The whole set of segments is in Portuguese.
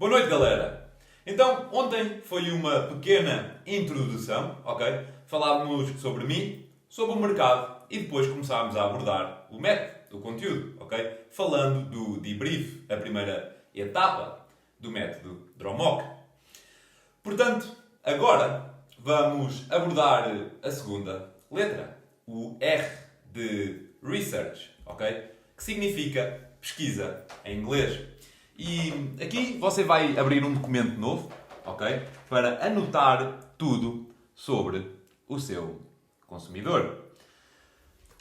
Boa noite, galera! Então, ontem foi uma pequena introdução, ok? Falámos sobre mim, sobre o mercado e depois começámos a abordar o método, o conteúdo, ok? Falando do debrief, a primeira etapa do método DROMOC. Portanto, agora vamos abordar a segunda letra, o R de Research, ok? Que significa pesquisa em inglês. E aqui você vai abrir um documento novo, ok? Para anotar tudo sobre o seu consumidor.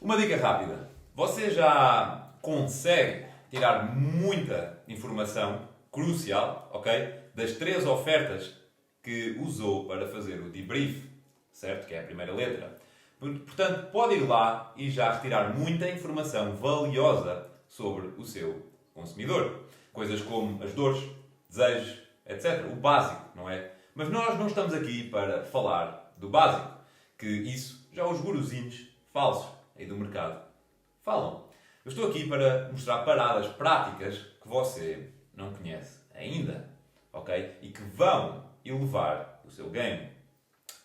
Uma dica rápida. Você já consegue tirar muita informação crucial, ok? Das 3 ofertas que usou para fazer o debrief, certo? Que é a primeira letra. Portanto, pode ir lá e já retirar muita informação valiosa sobre o seu consumidor. Coisas como as dores, desejos, etc. O básico, não é? Mas nós não estamos aqui para falar do básico. Que isso já os guruzinhos falsos aí do mercado falam. Eu estou aqui para mostrar paradas práticas que você não conhece ainda. Ok? E que vão elevar o seu game.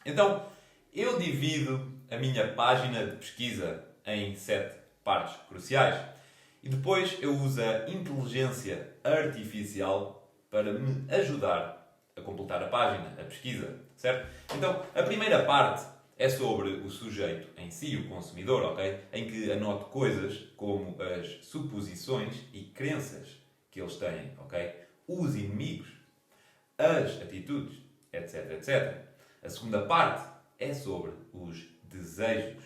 Então, eu divido a minha página de pesquisa em 7 partes cruciais. E depois eu uso a inteligência artificial para me ajudar a completar a página, a pesquisa, certo? Então, a primeira parte é sobre o sujeito em si, o consumidor, ok? Em que anoto coisas como as suposições e crenças que eles têm, ok? Os inimigos, as atitudes, etc, etc. A segunda parte é sobre os desejos,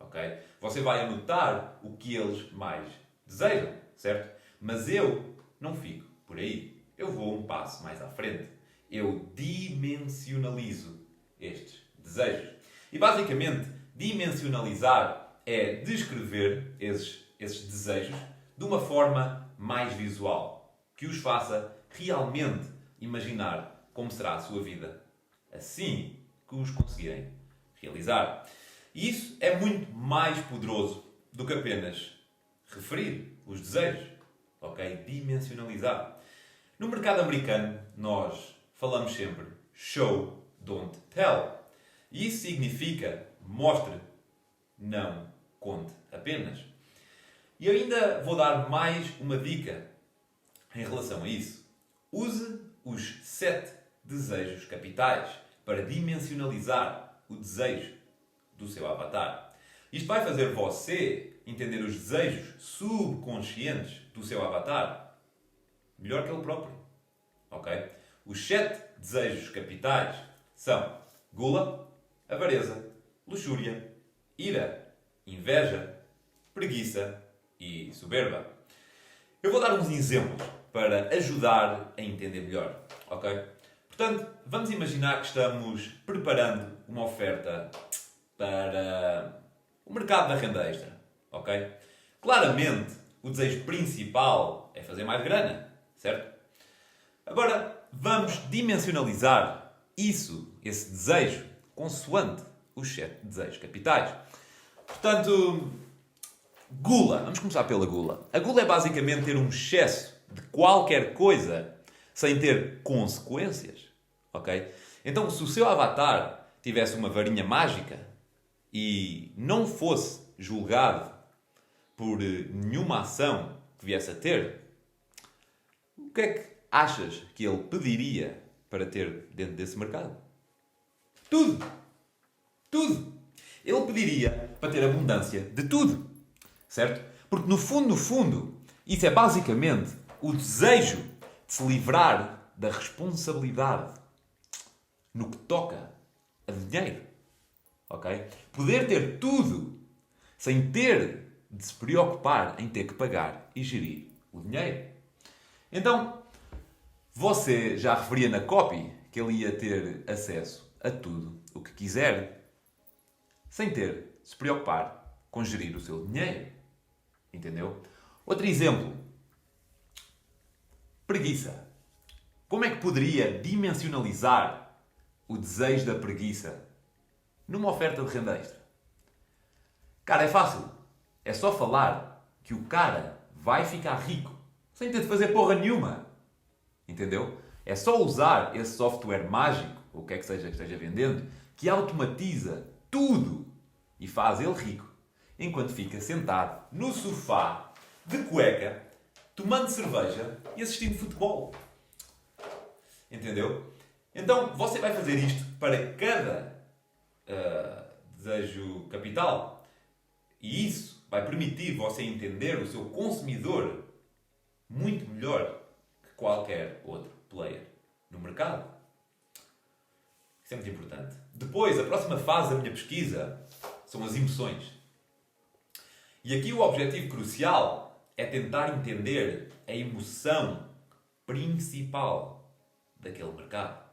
ok? Você vai anotar o que eles mais desejam, certo? Mas eu não fico por aí. Eu vou um passo mais à frente. Eu dimensionalizo estes desejos. E basicamente, dimensionalizar é descrever esses desejos de uma forma mais visual, que os faça realmente imaginar como será a sua vida assim que os conseguirem realizar. E isso é muito mais poderoso do que apenas referir os desejos, ok? Dimensionalizar. No mercado americano, nós falamos sempre show, don't tell. E isso significa mostre, não conte apenas. E ainda vou dar mais uma dica em relação a isso. Use os 7 desejos capitais para dimensionalizar o desejo do seu avatar. Isto vai fazer você entender os desejos subconscientes do seu avatar melhor que ele próprio. Ok? Os 7 desejos capitais são gula, avareza, luxúria, ira, inveja, preguiça e soberba. Eu vou dar uns exemplos para ajudar a entender melhor. Ok? Portanto, vamos imaginar que estamos preparando uma oferta para o mercado da renda extra. Ok? Claramente, o desejo principal é fazer mais grana, certo? Agora, vamos dimensionalizar esse desejo, consoante os 7 desejos capitais. Portanto, gula. Vamos começar pela gula. A gula é basicamente ter um excesso de qualquer coisa sem ter consequências. Ok? Então, se o seu avatar tivesse uma varinha mágica e não fosse julgado por nenhuma ação que viesse a ter, o que é que achas que ele pediria para ter dentro desse mercado? Tudo! Tudo! Ele pediria para ter abundância de tudo. Certo? Porque no fundo, isso é basicamente o desejo de se livrar da responsabilidade no que toca a dinheiro. Ok? Poder ter tudo sem ter de se preocupar em ter que pagar e gerir o dinheiro. Então, você já referia na copy que ele ia ter acesso a tudo o que quiser sem ter de se preocupar com gerir o seu dinheiro. Entendeu? Outro exemplo. Preguiça. Como é que poderia dimensionalizar o desejo da preguiça numa oferta de renda extra? Cara, é fácil. É só falar que o cara vai ficar rico sem ter de fazer porra nenhuma. Entendeu? É só usar esse software mágico, ou o que é que seja que esteja vendendo, que automatiza tudo e faz ele rico, enquanto fica sentado no sofá, de cueca, tomando cerveja e assistindo futebol. Entendeu? Então, você vai fazer isto para cada desejo capital. E isso vai permitir você entender o seu consumidor muito melhor que qualquer outro player no mercado. Isso é muito importante. Depois, a próxima fase da minha pesquisa são as emoções. E aqui o objetivo crucial é tentar entender a emoção principal daquele mercado.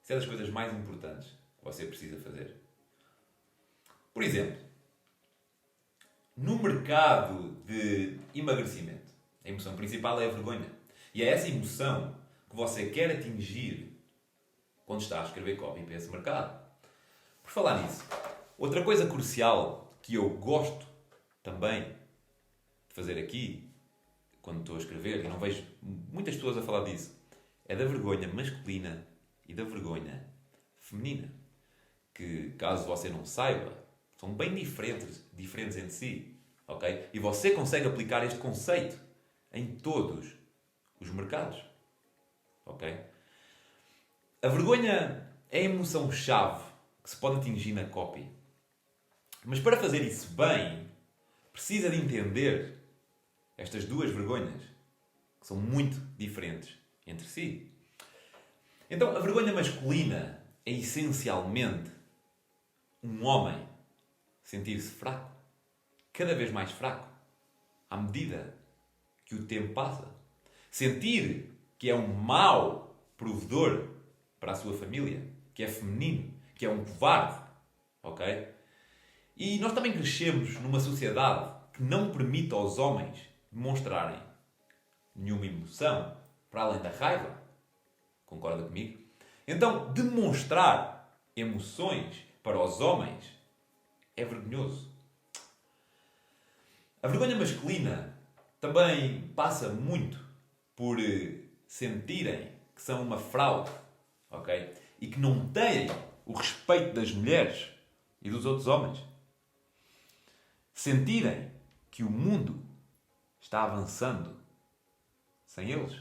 Isso é das coisas mais importantes que você precisa fazer. Por exemplo, no mercado de emagrecimento, a emoção principal é a vergonha. E é essa emoção que você quer atingir quando está a escrever copy para esse mercado. Por falar nisso, outra coisa crucial que eu gosto também de fazer aqui, quando estou a escrever, e não vejo muitas pessoas a falar disso, é da vergonha masculina e da vergonha feminina. Que, caso você não saiba, são bem diferentes entre si. Okay? E você consegue aplicar este conceito em todos os mercados. Okay? A vergonha é a emoção-chave que se pode atingir na copy. Mas para fazer isso bem, precisa de entender estas duas vergonhas, que são muito diferentes entre si. Então, a vergonha masculina é essencialmente um homem sentir-se fraco, cada vez mais fraco, à medida que o tempo passa. Sentir que é um mau provedor para a sua família, que é feminino, que é um covarde. Ok? E nós também crescemos numa sociedade que não permite aos homens demonstrarem nenhuma emoção para além da raiva. Concorda comigo? Então, demonstrar emoções para os homens é vergonhoso. A vergonha masculina também passa muito por sentirem que são uma fraude, ok? E que não têm o respeito das mulheres e dos outros homens. Sentirem que o mundo está avançando sem eles,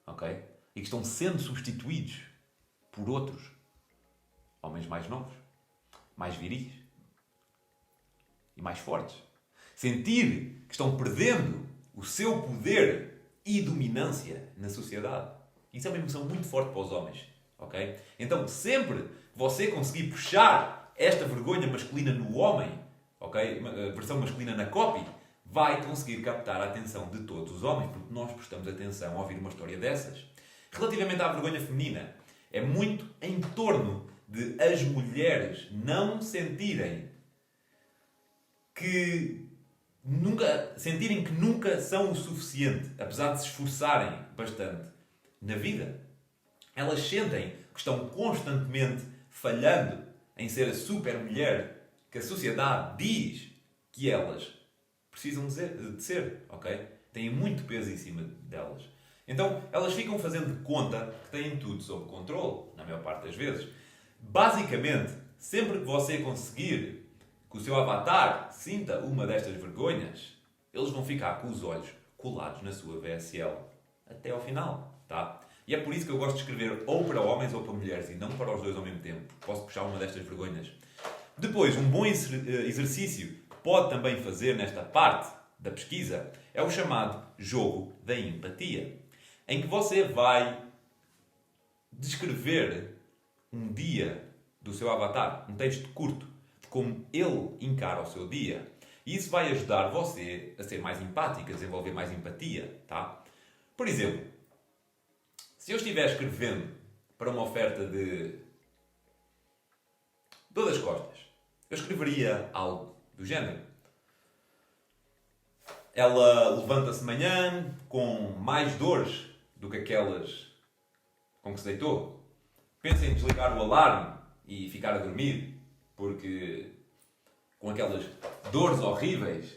ok? E que estão sendo substituídos por outros homens mais novos, mais viris e mais fortes. Sentir que estão perdendo o seu poder e dominância na sociedade. Isso é uma emoção muito forte para os homens. Okay? Então, sempre que você conseguir puxar esta vergonha masculina no homem, okay? A versão masculina na copy, vai conseguir captar a atenção de todos os homens, porque nós prestamos atenção ao ouvir uma história dessas. Relativamente à vergonha feminina, é muito em torno de as mulheres não sentirem que nunca são o suficiente, apesar de se esforçarem bastante na vida. Elas sentem que estão constantemente falhando em ser a super mulher que a sociedade diz que elas precisam de ser, ok? Têm muito peso em cima delas. Então, elas ficam fazendo de conta que têm tudo sob controle, na maior parte das vezes. Basicamente, sempre que você conseguir que o seu avatar sinta uma destas vergonhas, eles vão ficar com os olhos colados na sua VSL até ao final, tá? E é por isso que eu gosto de escrever ou para homens ou para mulheres e não para os dois ao mesmo tempo. Posso puxar uma destas vergonhas. Depois, um bom exercício que pode também fazer nesta parte da pesquisa é o chamado jogo da empatia, em que você vai descrever um dia do seu avatar, um texto curto, de como ele encara o seu dia. E isso vai ajudar você a ser mais empático, a desenvolver mais empatia, tá? Por exemplo, se eu estiver escrevendo para uma oferta de dor das costas, eu escreveria algo do género. Ela levanta-se de manhã com mais dores do que aquelas com que se deitou. Pensa em desligar o alarme e ficar a dormir, porque com aquelas dores horríveis,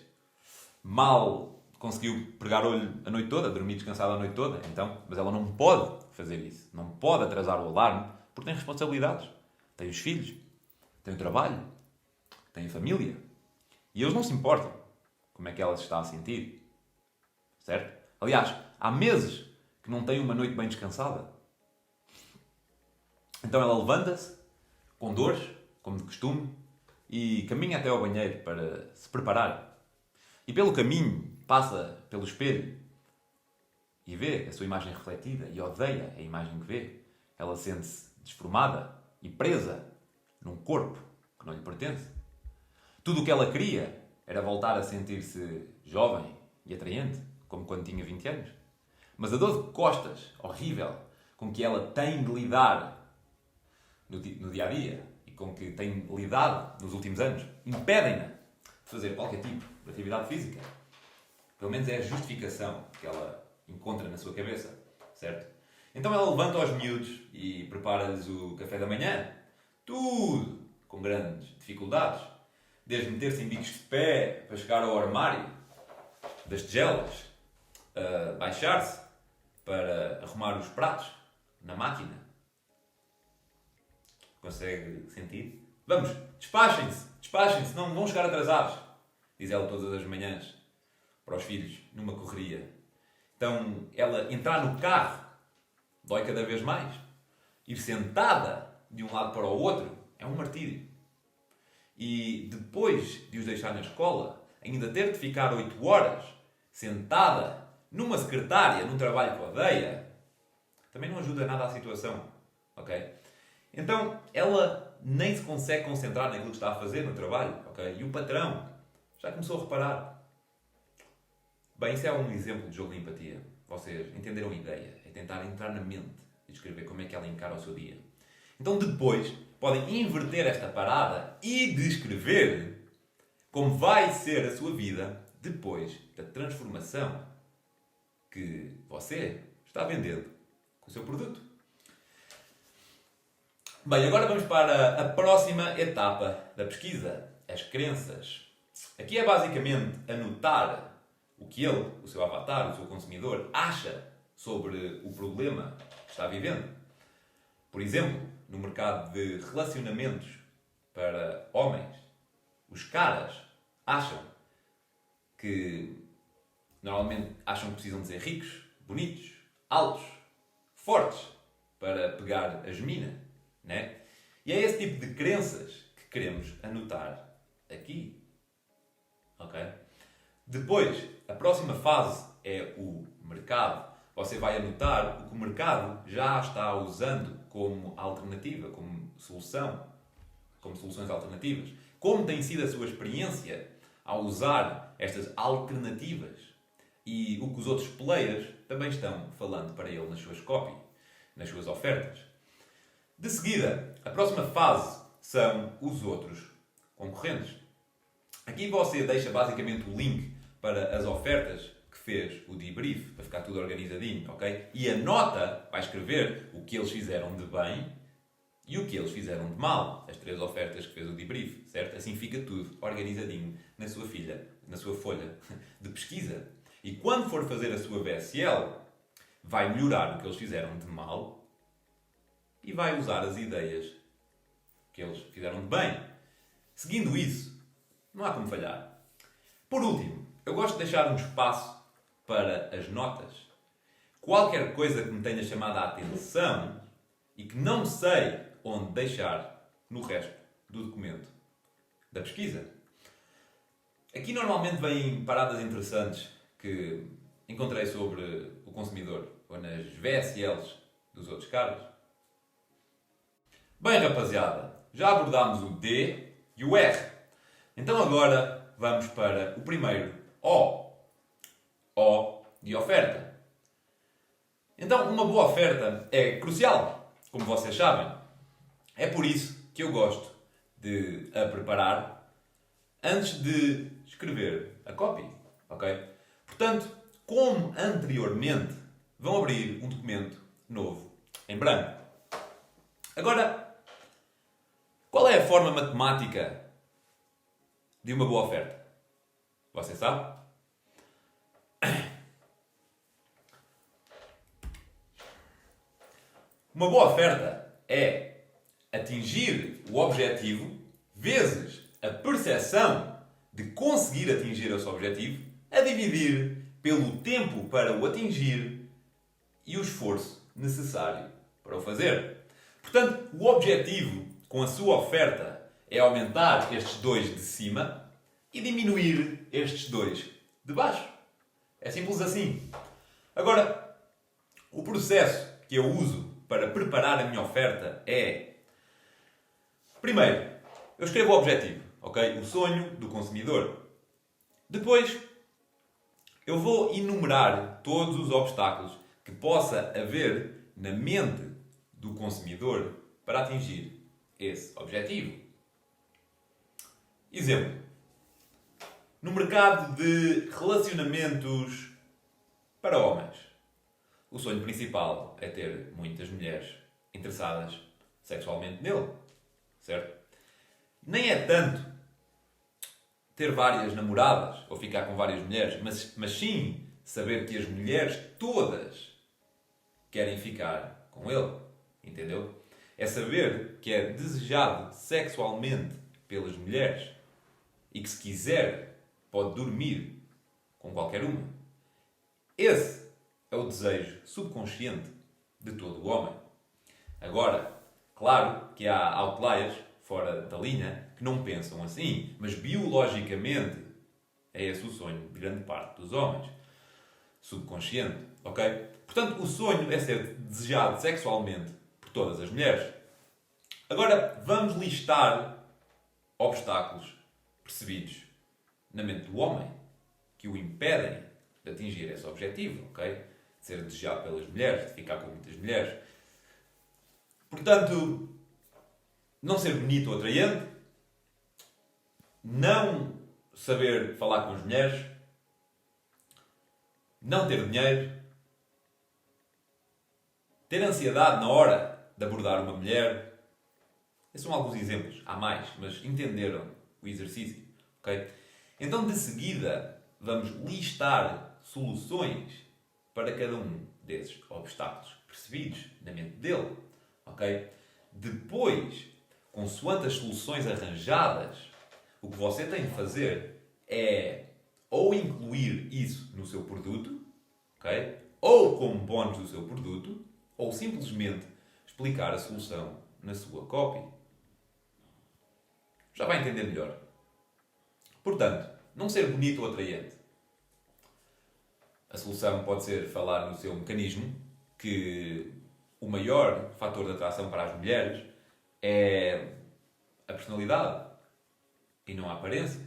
mal conseguiu pregar olho a noite toda, dormir descansada a noite toda. Então, mas ela não pode fazer isso. Não pode atrasar o alarme porque tem responsabilidades. Tem os filhos, tem o trabalho, tem a família. E eles não se importam como é que ela se está a sentir. Certo? Aliás, há meses que não tem uma noite bem descansada. Então ela levanta-se com dores, como de costume, e caminha até ao banheiro para se preparar. E pelo caminho passa pelo espelho e vê a sua imagem refletida e odeia a imagem que vê. Ela sente-se desformada e presa num corpo que não lhe pertence. Tudo o que ela queria era voltar a sentir-se jovem e atraente, como quando tinha 20 anos. Mas a dor de costas, horrível, com que ela tem de lidar no dia-a-dia e com que tem lidado nos últimos anos, impedem-na de fazer qualquer tipo de atividade física. Pelo menos é a justificação que ela encontra na sua cabeça, certo? Então ela levanta aos miúdos e prepara-lhes o café da manhã. Tudo com grandes dificuldades. Desde meter-se em bicos de pé para chegar ao armário das tigelas, baixar-se para arrumar os pratos na máquina. Consegue sentir? Vamos, despachem-se, não vão chegar atrasados, diz ela todas as manhãs para os filhos, numa correria. Então, ela entrar no carro dói cada vez mais. Ir sentada de um lado para o outro é um martírio. E depois de os deixar na escola, ainda ter de ficar 8 horas sentada numa secretária, num trabalho que odeia, também não ajuda nada à situação. Ok? Então, ela nem se consegue concentrar naquilo que está a fazer no trabalho. Ok? E o patrão já começou a reparar. Bem, isso é um exemplo de jogo de empatia. Vocês entenderam a ideia. É tentar entrar na mente e descrever como é que ela encara o seu dia. Então, depois, podem inverter esta parada e descrever como vai ser a sua vida depois da transformação que você está vendendo com o seu produto. Bem, agora vamos para a próxima etapa da pesquisa, as crenças. Aqui é basicamente anotar o que ele, o seu avatar, o seu consumidor, acha sobre o problema que está vivendo. Por exemplo, no mercado de relacionamentos para homens, os caras acham que, normalmente, acham que precisam de ser ricos, bonitos, altos, fortes, para pegar as minas, né? E é esse tipo de crenças que queremos anotar aqui. Ok? Depois, a próxima fase é o mercado. Você vai anotar o que o mercado já está usando como alternativa, como solução, como soluções alternativas. Como tem sido a sua experiência ao usar estas alternativas e o que os outros players também estão falando para ele nas suas copy, nas suas ofertas. De seguida, a próxima fase são os outros concorrentes. Aqui você deixa basicamente o link para as ofertas que fez o debrief, para ficar tudo organizadinho, ok? E anota, vai escrever o que eles fizeram de bem e o que eles fizeram de mal. As 3 ofertas que fez o debrief, certo? Assim fica tudo organizadinho na sua folha de pesquisa. E quando for fazer a sua VSL, vai melhorar o que eles fizeram de mal e vai usar as ideias que eles fizeram de bem. Seguindo isso, não há como falhar. Por último, eu gosto de deixar um espaço para as notas. Qualquer coisa que me tenha chamado a atenção e que não sei onde deixar no resto do documento da pesquisa. Aqui normalmente vêm paradas interessantes que encontrei sobre o consumidor ou nas VSLs dos outros caras. Bem, rapaziada, já abordámos o D e o R. Então agora vamos para o primeiro O. O de oferta. Então, uma boa oferta é crucial, como vocês sabem. É por isso que eu gosto de a preparar antes de escrever a copy. Ok? Portanto, como anteriormente, vão abrir um documento novo em branco. Agora, qual é a forma matemática de uma boa oferta? Você sabe? Uma boa oferta é atingir o objetivo vezes a percepção de conseguir atingir esse objetivo, a dividir pelo tempo para o atingir e o esforço necessário para o fazer. Portanto, o objetivo com a sua oferta é aumentar estes dois de cima e diminuir estes dois de baixo. É simples assim. Agora, o processo que eu uso para preparar a minha oferta é... Primeiro, eu escrevo o objetivo, ok? O sonho do consumidor. Depois, eu vou enumerar todos os obstáculos que possa haver na mente do consumidor para atingir esse objetivo. Exemplo. No mercado de relacionamentos para homens, o sonho principal é ter muitas mulheres interessadas sexualmente nele, certo? Nem é tanto ter várias namoradas ou ficar com várias mulheres, mas sim saber que as mulheres todas querem ficar com ele, entendeu? É saber que é desejado sexualmente pelas mulheres e que, se quiser, pode dormir com qualquer uma. Esse é o desejo subconsciente de todo o homem. Agora, claro que há outliers fora da linha que não pensam assim, mas biologicamente é esse o sonho de grande parte dos homens. Subconsciente, ok? Portanto, o sonho é ser desejado sexualmente por todas as mulheres. Agora, vamos listar obstáculos percebidos na mente do homem que o impedem de atingir esse objetivo, ok? De ser desejado pelas mulheres, de ficar com muitas mulheres. Portanto, não ser bonito ou atraente, não saber falar com as mulheres, não ter dinheiro, ter ansiedade na hora de abordar uma mulher. Esses são alguns exemplos, há mais, mas entenderam o exercício, ok? Então, de seguida, vamos listar soluções para cada um desses obstáculos percebidos na mente dele, ok? Depois, consoante as soluções arranjadas, o que você tem de fazer é ou incluir isso no seu produto, ok? Ou como bónus do seu produto, ou simplesmente explicar a solução na sua copy. Já vai entender melhor. Portanto, não ser bonito ou atraente. A solução pode ser falar no seu mecanismo, que o maior fator de atração para as mulheres é a personalidade e não a aparência.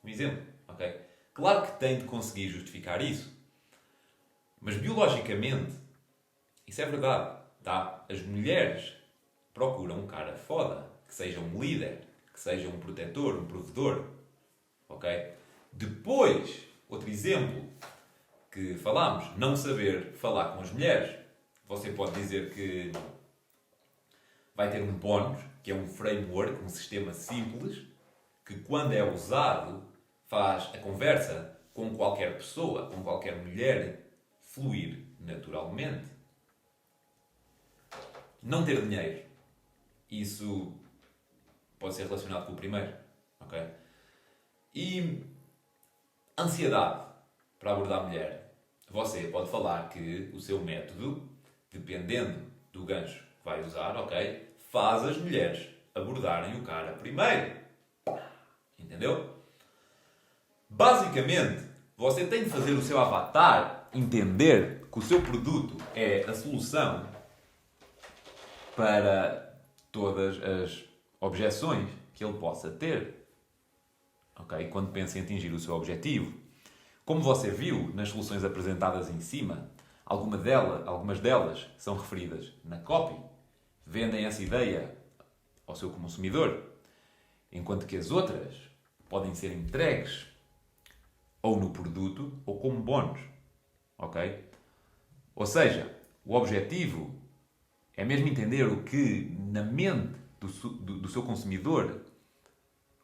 Um exemplo, ok? Claro que tem de conseguir justificar isso, mas biologicamente isso é verdade, tá? As mulheres procuram um cara foda, que seja um líder, que seja um protetor, um provedor, ok? Depois, outro exemplo que falámos, não saber falar com as mulheres. Você pode dizer que vai ter um bónus, que é um framework, um sistema simples, que quando é usado faz a conversa com qualquer pessoa, com qualquer mulher, fluir naturalmente. Não ter dinheiro. Isso pode ser relacionado com o primeiro, ok? E ansiedade para abordar a mulher. Você pode falar que o seu método, dependendo do gancho que vai usar, ok? Faz as mulheres abordarem o cara primeiro. Entendeu? Basicamente, você tem de fazer o seu avatar entender que o seu produto é a solução para todas as objeções que ele possa ter. Ok? Quando pensa em atingir o seu objetivo. Como você viu nas soluções apresentadas em cima, algumas delas são referidas na copy. Vendem essa ideia ao seu consumidor. Enquanto que as outras podem ser entregues ou no produto ou como bónus. Ok? Ou seja, o objetivo é mesmo entender o que na mente do seu consumidor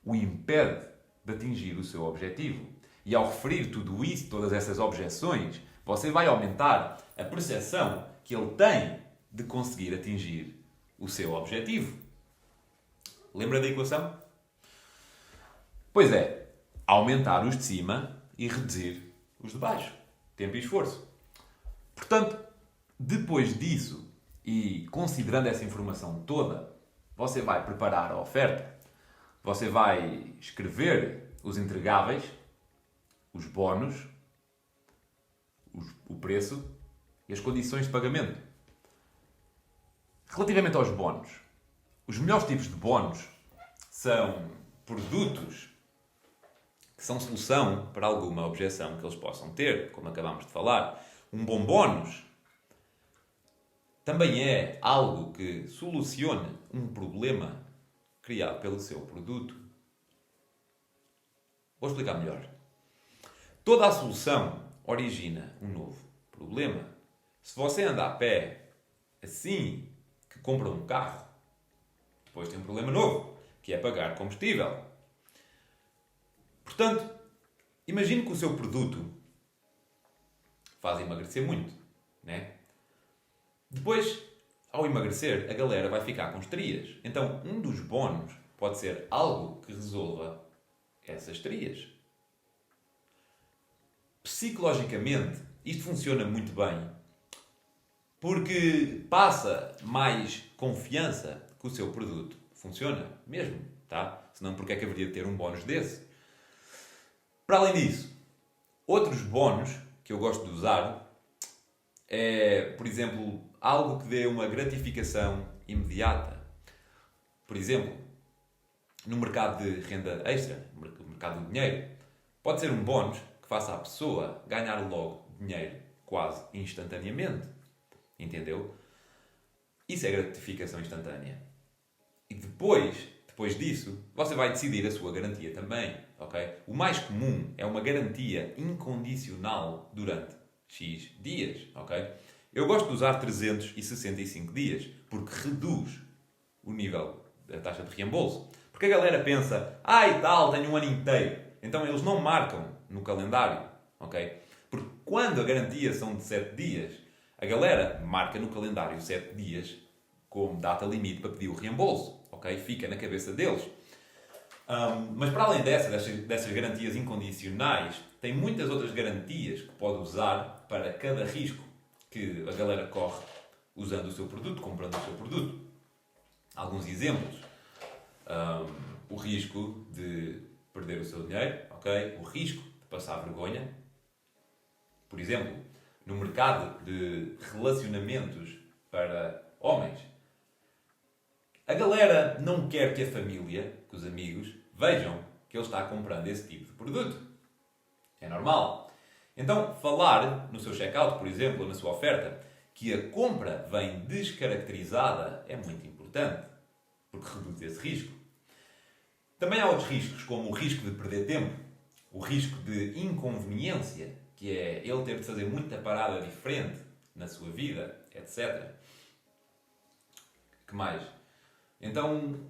o impede de atingir o seu objetivo. E ao referir tudo isso, todas essas objeções, você vai aumentar a percepção que ele tem de conseguir atingir o seu objetivo. Lembra da equação? Pois é, aumentar os de cima e reduzir os de baixo. Tempo e esforço. Portanto, depois disso, e considerando essa informação toda, você vai preparar a oferta, você vai escrever os entregáveis, os bónus, o preço e as condições de pagamento. Relativamente aos bónus, os melhores tipos de bónus são produtos que são solução para alguma objeção que eles possam ter, como acabámos de falar. Um bom bónus também é algo que solucione um problema criado pelo seu produto. Vou explicar melhor. Toda a solução origina um novo problema. Se você anda a pé assim que compra um carro, depois tem um problema novo, que é pagar combustível. Portanto, imagine que o seu produto faz emagrecer muito, né? Depois, ao emagrecer, a galera vai ficar com estrias. Então, um dos bónus pode ser algo que resolva essas estrias. Psicologicamente, isto funciona muito bem porque passa mais confiança que o seu produto funciona mesmo, tá? Senão, porque é que haveria de ter um bónus desse? Para além disso, outros bónus que eu gosto de usar é, por exemplo, algo que dê uma gratificação imediata. Por exemplo, no mercado de renda extra, no mercado do dinheiro, pode ser um bónus que faça a pessoa ganhar logo dinheiro quase instantaneamente. Entendeu? Isso é gratificação instantânea. E depois disso, você vai decidir a sua garantia também. Okay? O mais comum é uma garantia incondicional durante X dias. Okay? Eu gosto de usar 365 dias porque reduz o nível da taxa de reembolso. Porque a galera pensa, e tal, tenho um ano inteiro. Então eles não marcam no calendário. Okay? Porque quando a garantia são de 7 dias, a galera marca no calendário 7 dias como data limite para pedir o reembolso. Okay? Fica na cabeça deles. Mas para além dessas garantias incondicionais, tem muitas outras garantias que pode usar para cada risco que a galera corre usando o seu produto, comprando o seu produto. Alguns exemplos. O risco de perder o seu dinheiro, okay? O risco de passar vergonha. Por exemplo, no mercado de relacionamentos para homens, a galera não quer que a família, que os amigos, vejam que ele está comprando esse tipo de produto. É normal. Então, falar no seu checkout, por exemplo, ou na sua oferta, que a compra vem descaracterizada é muito importante, porque reduz esse risco. Também há outros riscos, como o risco de perder tempo, o risco de inconveniência, que é ele ter de fazer muita parada diferente na sua vida, etc. Que mais? Então,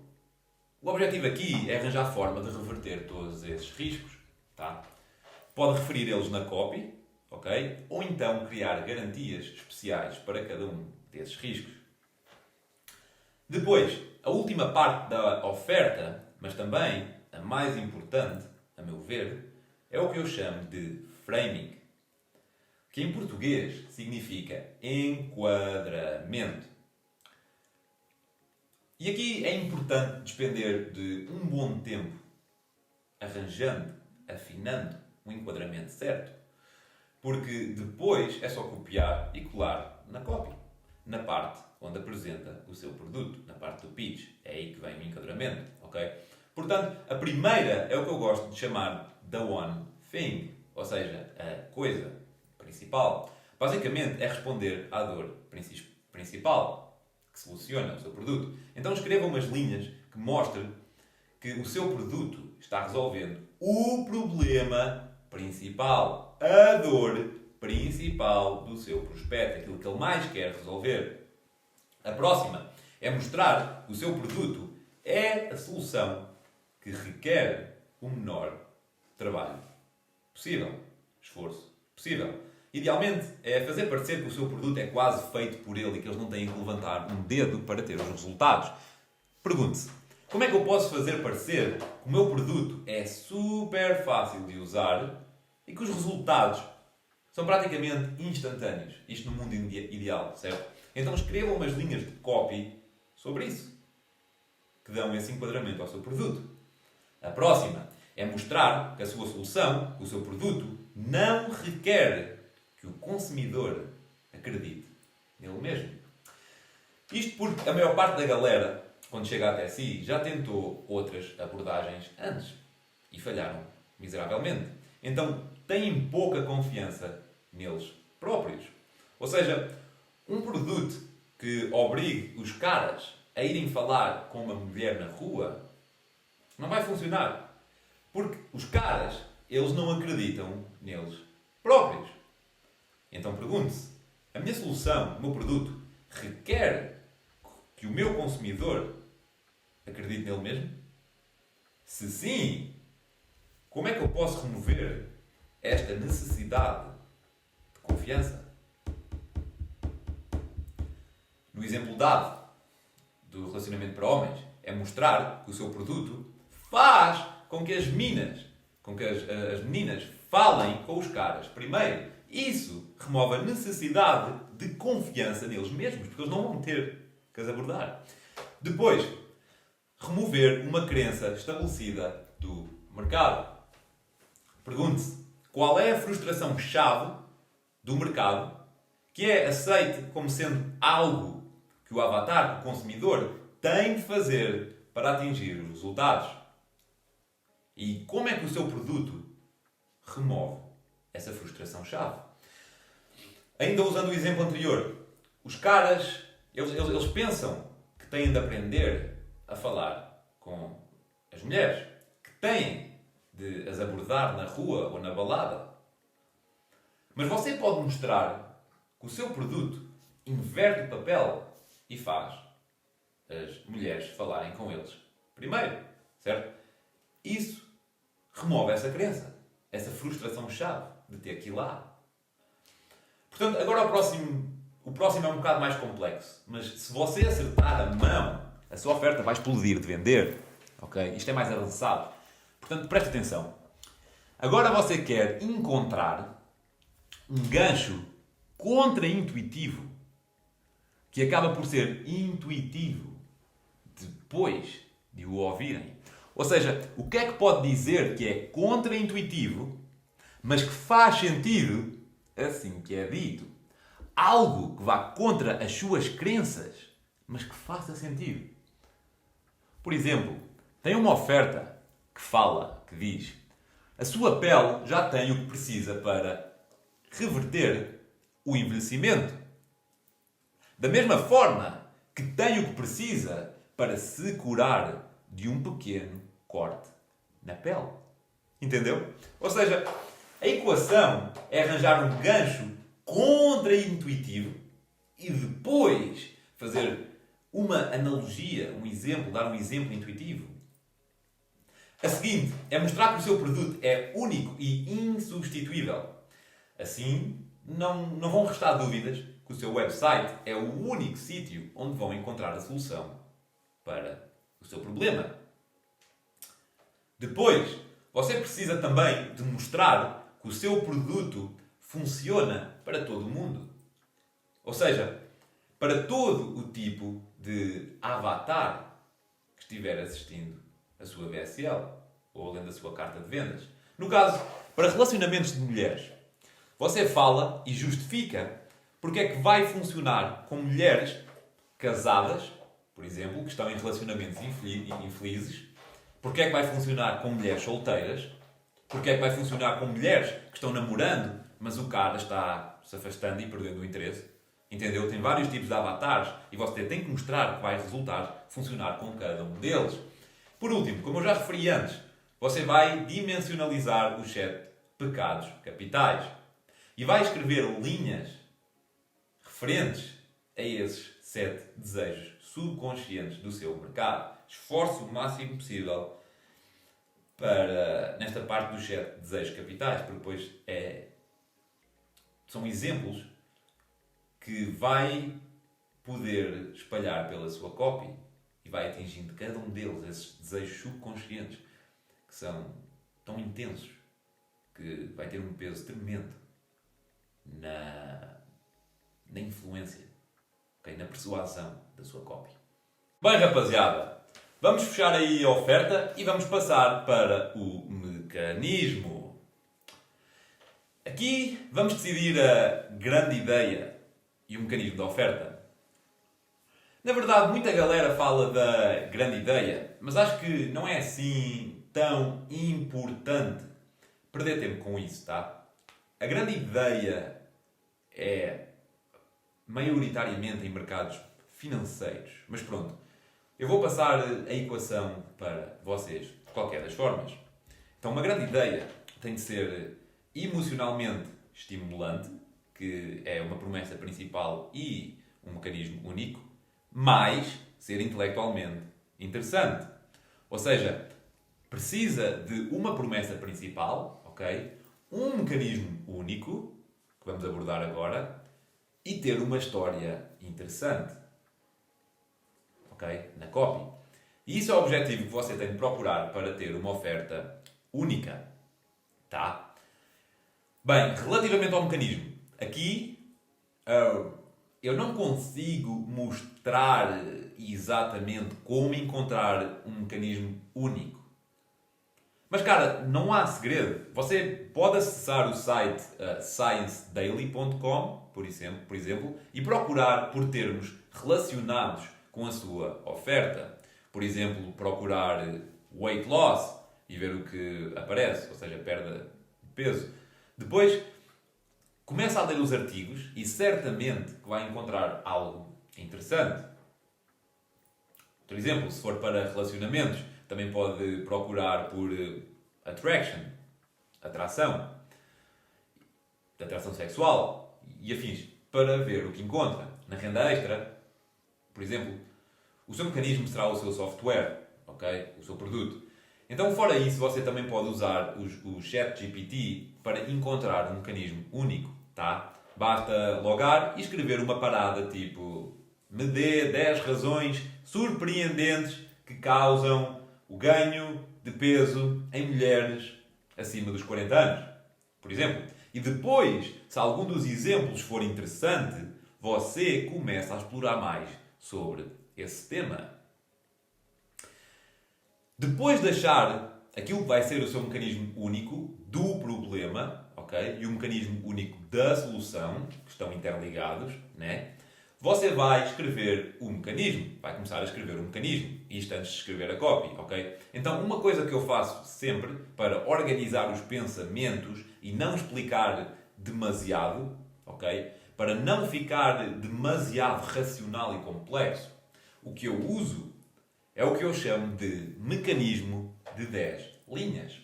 o objetivo aqui é arranjar forma de reverter todos esses riscos. Tá? Pode referir eles na copy, ok? Ou então criar garantias especiais para cada um desses riscos. Depois, a última parte da oferta, mas também a mais importante, a meu ver, é o que eu chamo de framing, que em português significa enquadramento. E aqui é importante despender de um bom tempo arranjando, afinando o enquadramento certo, porque depois é só copiar e colar na copy, na parte onde apresenta o seu produto, na parte do pitch. É aí que vem o enquadramento, ok? Portanto, a primeira é o que eu gosto de chamar the one thing, ou seja, a coisa principal. Basicamente é responder à dor principal que soluciona o seu produto. Então escreva umas linhas que mostrem que o seu produto está resolvendo o problema principal, a dor principal do seu prospecto, aquilo que ele mais quer resolver. A próxima é mostrar que o seu produto é a solução que requer o menor trabalho possível, esforço possível. Idealmente, é fazer parecer que o seu produto é quase feito por ele e que eles não têm que levantar um dedo para ter os resultados. Pergunte-se, como é que eu posso fazer parecer que o meu produto é super fácil de usar e que os resultados são praticamente instantâneos? Isto no mundo ideal, certo? Então escreva umas linhas de copy sobre isso, que dão esse enquadramento ao seu produto. A próxima é mostrar que a sua solução, que o seu produto, não requer que o consumidor acredite nele mesmo. Isto porque a maior parte da galera, quando chega até si, já tentou outras abordagens antes e falharam miseravelmente. Então têm pouca confiança neles próprios. Ou seja, um produto que obrigue os caras a irem falar com uma mulher na rua não vai funcionar. Porque os caras, eles não acreditam neles próprios. Então pergunte-se, a minha solução, o meu produto, requer que o meu consumidor acredite nele mesmo? Se sim, como é que eu posso remover esta necessidade de confiança? No exemplo dado do relacionamento para homens, é mostrar que o seu produto faz com que as meninas falem com os caras primeiro. Isso remove a necessidade de confiança neles mesmos, porque eles não vão ter que as abordar. Depois, remover uma crença estabelecida do mercado. Pergunte-se, qual é a frustração-chave do mercado que é aceite como sendo algo que o avatar, o consumidor, tem de fazer para atingir os resultados? E como é que o seu produto remove essa frustração-chave? Ainda usando o exemplo anterior, os caras, eles pensam que têm de aprender a falar com as mulheres, que têm de as abordar na rua ou na balada. Mas você pode mostrar que o seu produto inverte o papel e faz as mulheres falarem com eles primeiro, certo? Isso remove essa crença, essa frustração-chave de ter que ir lá. Portanto, agora o próximo é um bocado mais complexo, mas se você acertar a mão, a sua oferta vai explodir de vender. Ok? Isto é mais avançado. Portanto, preste atenção. Agora você quer encontrar um gancho contra-intuitivo que acaba por ser intuitivo depois de o ouvirem. Ou seja, o que é que pode dizer que é contra-intuitivo, mas que faz sentido assim que é dito? Algo que vá contra as suas crenças, mas que faça sentido. Por exemplo, tem uma oferta que fala, que diz: a sua pele já tem o que precisa para reverter o envelhecimento. Da mesma forma que tem o que precisa para se curar de um pequeno corte na pele. Entendeu? Ou seja, a equação é arranjar um gancho contra-intuitivo e depois fazer uma analogia, um exemplo, dar um exemplo intuitivo. A seguinte é mostrar que o seu produto é único e insubstituível. Assim, não vão restar dúvidas que o seu website é o único sítio onde vão encontrar a solução para o seu problema. Depois, você precisa também de mostrar que o seu produto funciona para todo o mundo. Ou seja, para todo o tipo de avatar que estiver assistindo a sua VSL ou lendo a sua carta de vendas. No caso, para relacionamentos de mulheres, você fala e justifica porque é que vai funcionar com mulheres casadas, por exemplo, que estão em relacionamentos infelizes, porque é que vai funcionar com mulheres solteiras, porque é que vai funcionar com mulheres que estão namorando, mas o cara está se afastando e perdendo o interesse. Entendeu? Tem vários tipos de avatares e você tem que mostrar que vai resultar funcionar com cada um deles. Por último, como eu já referi antes, você vai dimensionalizar os 7 pecados capitais e vai escrever linhas referentes a esses 7 desejos subconscientes do seu mercado. Esforce o máximo possível para, nesta parte dos 7 desejos capitais, porque depois é são exemplos que vai poder espalhar pela sua copy e vai atingindo cada um deles, esses desejos subconscientes que são tão intensos que vai ter um peso tremendo na influência, okay? Na persuasão da sua copy. Bem, rapaziada, vamos fechar aí a oferta e vamos passar para o mecanismo. Aqui vamos decidir a grande ideia e o mecanismo da oferta. Na verdade, muita galera fala da grande ideia, mas acho que não é assim tão importante perder tempo com isso, tá? A grande ideia é maioritariamente em mercados financeiros. Mas pronto, eu vou passar a equação para vocês de qualquer das formas. Então, uma grande ideia tem de ser emocionalmente estimulante, que é uma promessa principal e um mecanismo único, mais ser intelectualmente interessante. Ou seja, precisa de uma promessa principal, ok? Um mecanismo único, que vamos abordar agora, e ter uma história interessante, ok? Na copy. E isso é o objetivo que você tem de procurar para ter uma oferta única, tá? Bem, relativamente ao mecanismo, aqui eu não consigo mostrar exatamente como encontrar um mecanismo único. Mas, cara, não há segredo. Você pode acessar o site sciencedaily.com, por exemplo, e procurar por termos relacionados com a sua oferta. Por exemplo, procurar weight loss e ver o que aparece, ou seja, perda de peso. Depois, começa a ler os artigos e certamente que vai encontrar algo interessante. Por exemplo, se for para relacionamentos, também pode procurar por atração sexual e afins, para ver o que encontra. Na renda extra, por exemplo, o seu mecanismo será o seu software, ok? O seu produto. Então, fora isso, você também pode usar o ChatGPT para encontrar um mecanismo único, tá? Basta logar e escrever uma parada tipo: me dê 10 razões surpreendentes que causam o ganho de peso em mulheres acima dos 40 anos, por exemplo. E depois, se algum dos exemplos for interessante, você começa a explorar mais sobre esse tema. Depois de achar aquilo que vai ser o seu mecanismo único do problema, ok? E o mecanismo único da solução, que estão interligados, né? Você vai escrever o mecanismo. Vai começar a escrever o mecanismo. Isto antes de escrever a copy, ok? Então, uma coisa que eu faço sempre para organizar os pensamentos e não explicar demasiado, ok? Para não ficar demasiado racional e complexo, o que eu uso é o que eu chamo de mecanismo de 10 linhas.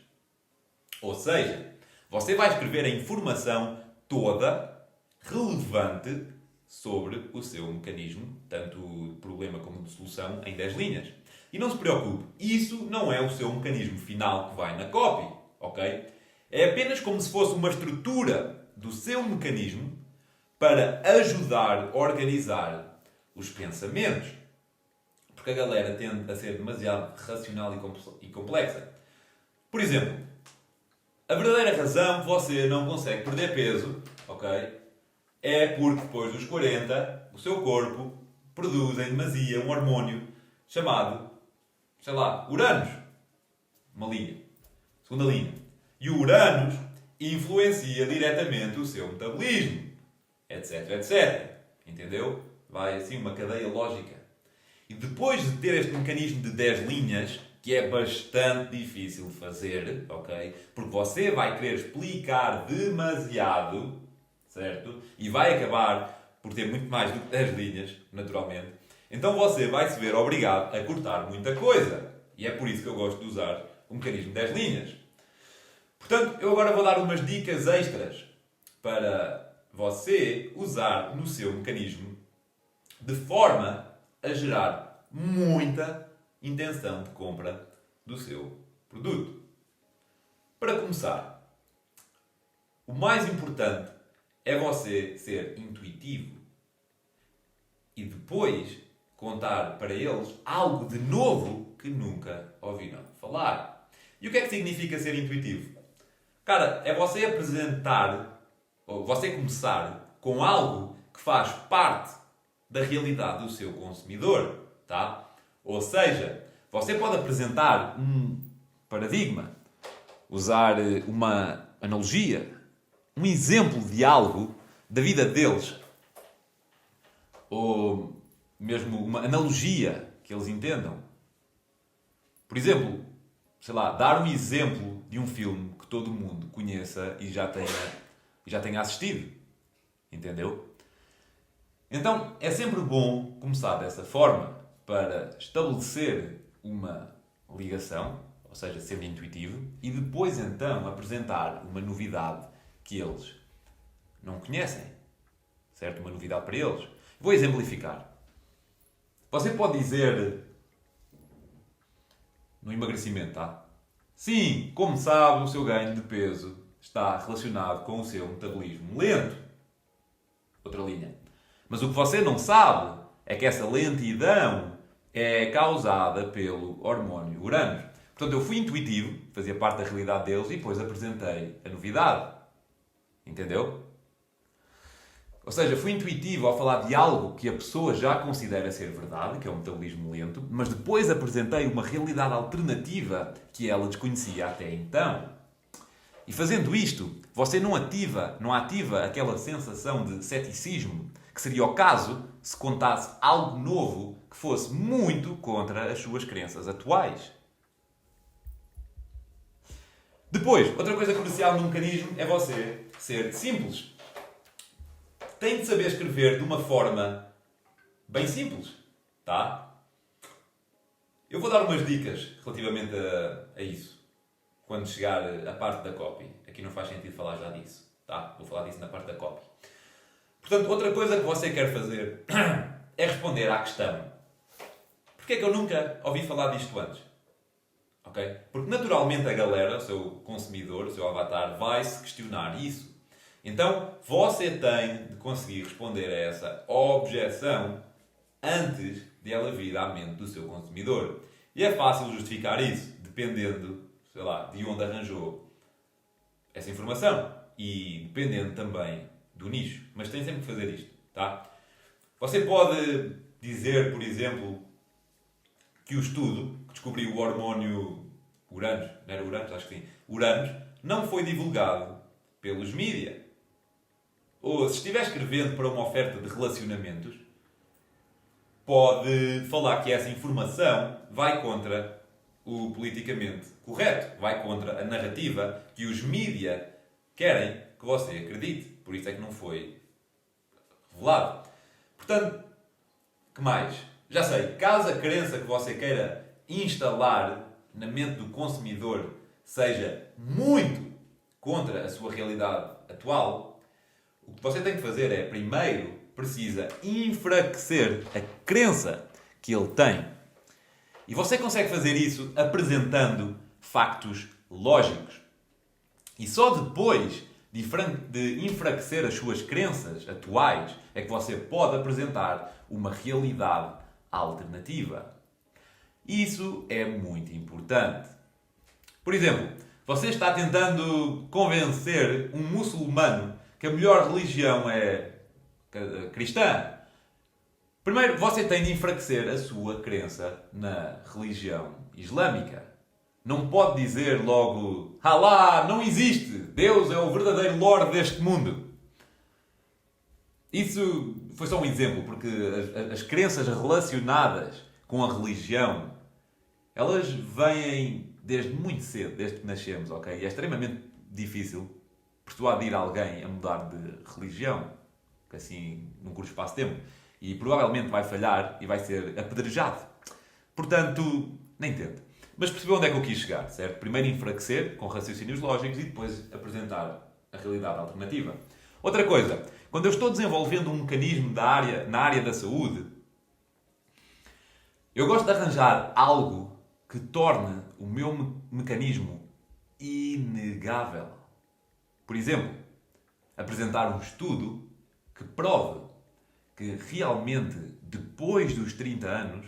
Ou seja, você vai escrever a informação toda relevante sobre o seu mecanismo, tanto de problema como de solução, em 10 linhas. E não se preocupe, isso não é o seu mecanismo final que vai na copy, ok? É apenas como se fosse uma estrutura do seu mecanismo para ajudar a organizar os pensamentos. Porque a galera tende a ser demasiado racional e complexa. Por exemplo, a verdadeira razão que você não consegue perder peso, ok? É porque depois dos 40, o seu corpo produz em demasia um hormônio chamado, sei lá, Uranus. Uma linha. Segunda linha. E o Uranus influencia diretamente o seu metabolismo. Etc, etc. Entendeu? Vai assim uma cadeia lógica. E depois de ter este mecanismo de 10 linhas, que é bastante difícil de fazer, ok? Porque você vai querer explicar demasiado, certo? E vai acabar por ter muito mais do que 10 linhas, naturalmente. Então você vai se ver obrigado a cortar muita coisa. E é por isso que eu gosto de usar o mecanismo de 10 linhas. Portanto, eu agora vou dar umas dicas extras para você usar no seu mecanismo de forma a gerar muita intenção de compra do seu produto. Para começar, o mais importante é você ser intuitivo e depois contar para eles algo de novo que nunca ouviram falar. E o que é que significa ser intuitivo? Cara, é você apresentar, ou você começar com algo que faz parte da realidade do seu consumidor, tá? Ou seja, você pode apresentar um paradigma, usar uma analogia, um exemplo de algo da vida deles, ou mesmo uma analogia que eles entendam. Por exemplo, sei lá, dar um exemplo de um filme que todo mundo conheça e já tenha assistido. Entendeu? Então, é sempre bom começar dessa forma para estabelecer uma ligação, ou seja, sendo intuitivo, e depois então apresentar uma novidade que eles não conhecem. Certo? Uma novidade para eles. Vou exemplificar. Você pode dizer no emagrecimento, tá? Sim, como sabe, o seu ganho de peso está relacionado com o seu metabolismo lento. Outra linha. Mas o que você não sabe é que essa lentidão é causada pelo hormônio Uranus. Portanto, eu fui intuitivo, fazia parte da realidade deles e depois apresentei a novidade. Entendeu? Ou seja, fui intuitivo ao falar de algo que a pessoa já considera ser verdade, que é o metabolismo lento, mas depois apresentei uma realidade alternativa que ela desconhecia até então. E fazendo isto, você não ativa aquela sensação de ceticismo, que seria o caso se contasse algo novo que fosse muito contra as suas crenças atuais. Depois, outra coisa crucial no mecanismo é você ser simples. Tem de saber escrever de uma forma bem simples, tá? Eu vou dar umas dicas relativamente a isso, quando chegar a parte da copy. Aqui não faz sentido falar já disso, tá? Vou falar disso na parte da copy. Portanto, outra coisa que você quer fazer é responder à questão: porquê é que eu nunca ouvi falar disto antes? Ok? Porque naturalmente a galera, o seu consumidor, o seu avatar, vai se questionar isso. Então, você tem de conseguir responder a essa objeção antes de ela vir à mente do seu consumidor. E é fácil justificar isso, dependendo, sei lá, de onde arranjou essa informação. E dependendo também do nicho. Mas tem sempre que fazer isto, tá? Você pode dizer, por exemplo, que o estudo que descobriu o hormônio Uranus, não era Uranus? Acho que sim. Uranus, não foi divulgado pelos mídia. Ou se estiver escrevendo para uma oferta de relacionamentos, pode falar que essa informação vai contra o politicamente correto, vai contra a narrativa que os mídia querem que você acredite. Por isso é que não foi revelado. Portanto, que mais? Já sei, caso a crença que você queira instalar na mente do consumidor seja muito contra a sua realidade atual, o que você tem que fazer é, primeiro, precisa enfraquecer a crença que ele tem. E você consegue fazer isso apresentando factos lógicos. E só depois de enfraquecer as suas crenças atuais é que você pode apresentar uma realidade alternativa. Isso é muito importante. Por exemplo, você está tentando convencer um muçulmano que a melhor religião é cristã. Primeiro, você tem de enfraquecer a sua crença na religião islâmica. Não pode dizer logo: Alá não existe, Deus é o verdadeiro Lorde deste mundo. Isso foi só um exemplo, porque as crenças relacionadas com a religião, elas vêm desde muito cedo, desde que nascemos, ok? E é extremamente difícil persuadir alguém a mudar de religião, assim, num curto espaço de tempo. E provavelmente vai falhar e vai ser apedrejado. Portanto, nem tente. Mas percebeu onde é que eu quis chegar, certo? Primeiro enfraquecer com raciocínios lógicos e depois apresentar a realidade alternativa. Outra coisa, quando eu estou desenvolvendo um mecanismo na área da saúde, eu gosto de arranjar algo que torne o meu mecanismo inegável. Por exemplo, apresentar um estudo que prove que realmente, depois dos 30 anos,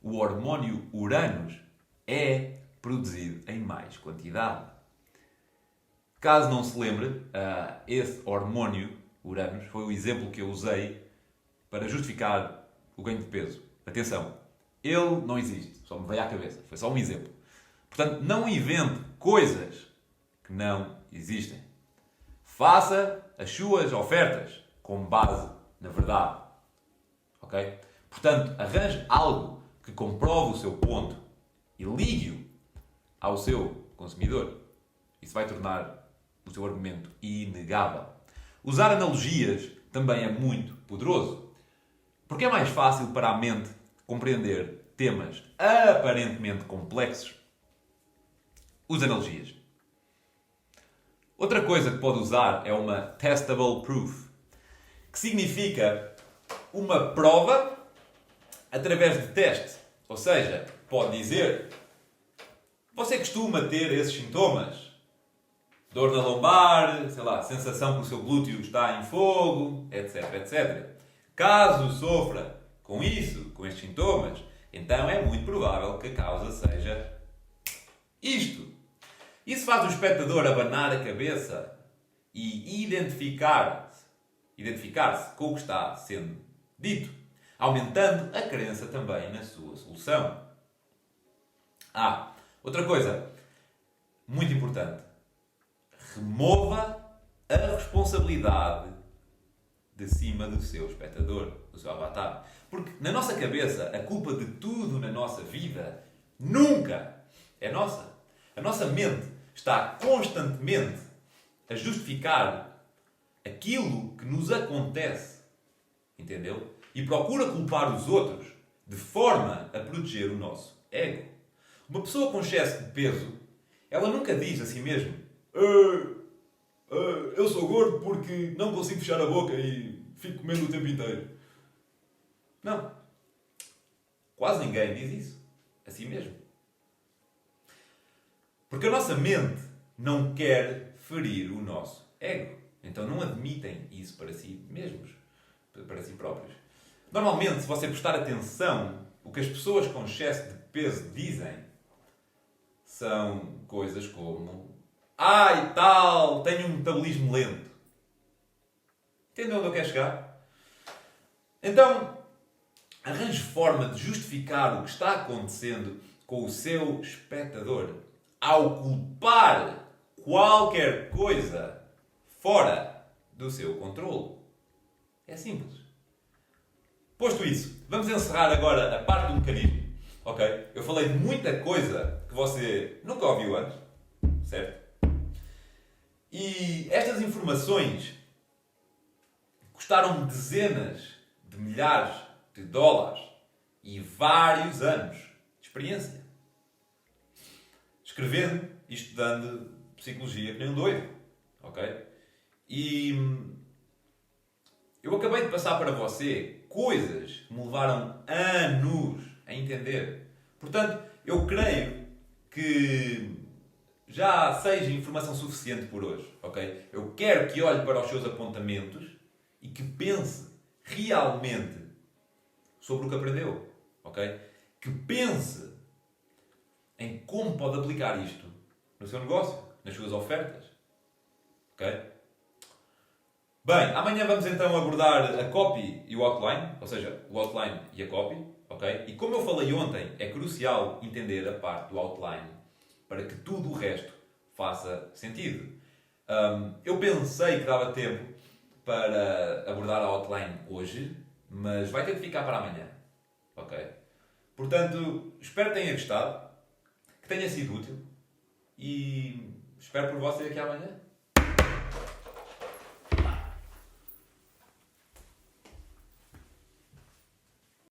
o hormónio Uranus é produzido em mais quantidade. Caso não se lembre, esse hormónio Uranus foi o exemplo que eu usei para justificar o ganho de peso. Atenção, ele não existe, só me veio à cabeça, foi só um exemplo. Portanto, não invente coisas que não existem. Faça as suas ofertas com base na verdade. Ok? Portanto, arranje algo que comprove o seu ponto e ligue-o ao seu consumidor. Isso vai tornar o seu argumento inegável. Usar analogias também é muito poderoso, porque é mais fácil para a mente compreender temas aparentemente complexos. Use analogias. Outra coisa que pode usar é uma testable proof, que significa uma prova através de teste. Ou seja, pode dizer: você costuma ter esses sintomas? Dor na lombar, sei lá, sensação que o seu glúteo está em fogo, etc, etc. Caso sofra com isso, com estes sintomas, então é muito provável que a causa seja isto. Isso faz o espectador abanar a cabeça e identificar-se com o que está sendo dito, aumentando a crença também na sua solução. Outra coisa muito importante. Remova a responsabilidade de cima do seu espectador, do seu avatar. Porque na nossa cabeça, a culpa de tudo na nossa vida nunca é nossa. A nossa mente está constantemente a justificar aquilo que nos acontece. Entendeu? E procura culpar os outros de forma a proteger o nosso ego. Uma pessoa com excesso de peso, ela nunca diz a si mesma: eu sou gordo porque não consigo fechar a boca e fico comendo o tempo inteiro. Não. Quase ninguém diz isso a si mesmo. Porque a nossa mente não quer ferir o nosso ego. Então não admitem isso para si mesmos, para si próprios. Normalmente, se você prestar atenção, o que as pessoas com excesso de peso dizem são coisas como: e tal, tenho um metabolismo lento. Entendeu onde eu quero chegar? Então, arranje forma de justificar o que está acontecendo com o seu espectador ao culpar qualquer coisa fora do seu controle. É simples. Posto isso, vamos encerrar agora a parte do mecanismo. Ok? Eu falei de muita coisa que você nunca ouviu antes. Certo? E estas informações custaram dezenas de milhares de dólares e vários anos de experiência. Escrevendo e estudando psicologia que nem um doido. Ok? E eu acabei de passar para você coisas que me levaram anos a entender. Portanto, eu creio que já seja informação suficiente por hoje, ok? Eu quero que olhe para os seus apontamentos e que pense realmente sobre o que aprendeu, ok? Que pense em como pode aplicar isto no seu negócio, nas suas ofertas, ok? Bem, amanhã vamos então abordar a copy e o outline, ou seja, o outline e a copy, ok? E como eu falei ontem, é crucial entender a parte do outline para que tudo o resto faça sentido. Eu pensei que dava tempo para abordar a outline hoje, mas vai ter de ficar para amanhã, ok? Portanto, espero que tenha gostado, que tenha sido útil e espero por você aqui amanhã.